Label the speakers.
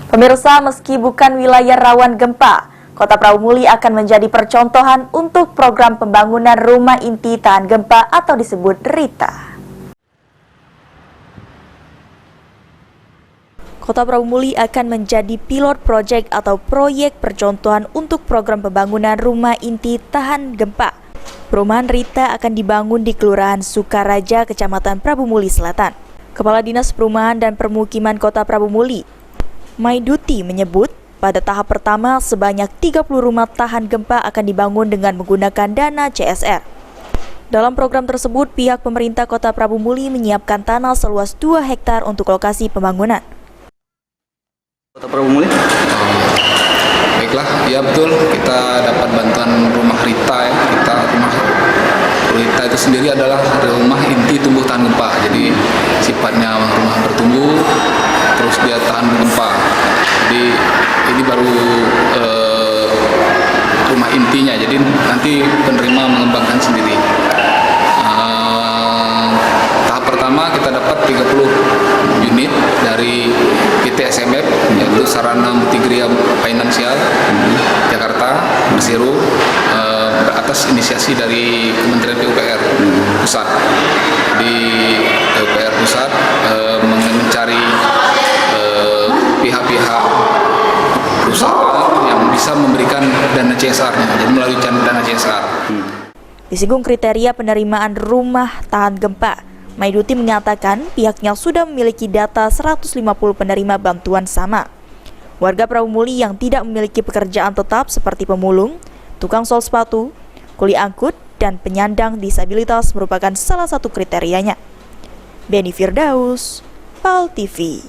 Speaker 1: Pemirsa, meski bukan wilayah rawan gempa, Kota Prabu-Muli akan menjadi percontohan untuk program pembangunan rumah inti tahan gempa atau disebut RITA. Kota Prabu-Muli akan menjadi pilot project atau proyek percontohan untuk program pembangunan rumah inti tahan gempa. Perumahan RITA akan dibangun di Kelurahan Sukaraja, Kecamatan Prabu-Muli Selatan. Kepala Dinas Perumahan dan Permukiman Kota Prabu-Muli, Maiduti, menyebut pada tahap pertama sebanyak 30 rumah tahan gempa akan dibangun dengan menggunakan dana CSR. Dalam program tersebut, pihak pemerintah Kota Prabu-Muli menyiapkan tanah seluas 2 hektar untuk lokasi pembangunan.
Speaker 2: Kota Prabu-Muli? Baiklah, ya betul, kita dapat bantuan rumah RITA ya. Rumah RITA itu sendiri adalah rumah inti tumbuh tahan gempa. Jadi sifatnya rumah bertumbuh, terus dia tahan gempa. Jadi ini baru rumah intinya. Jadi nanti penerima mengembangkan sendiri. Tahap pertama kita dapat 30 unit dari PT SMF, yaitu Sarana Multigria Finansial Jakarta Persero, atas inisiasi dari Kementerian PUPR Pusat. Di PUPR Pusat mencari pihak-pihak perusahaan yang bisa memberikan dana CSR-nya, jadi melalui dana CSR.
Speaker 1: Disinggung kriteria penerimaan rumah tahan gempa, Maiduti mengatakan pihaknya sudah memiliki data 150 penerima bantuan sama. Warga Prabu-Muli yang tidak memiliki pekerjaan tetap seperti pemulung, tukang sol sepatu, kuli angkut, dan penyandang disabilitas merupakan salah satu kriterianya. Beni Firdaus, PAL TV.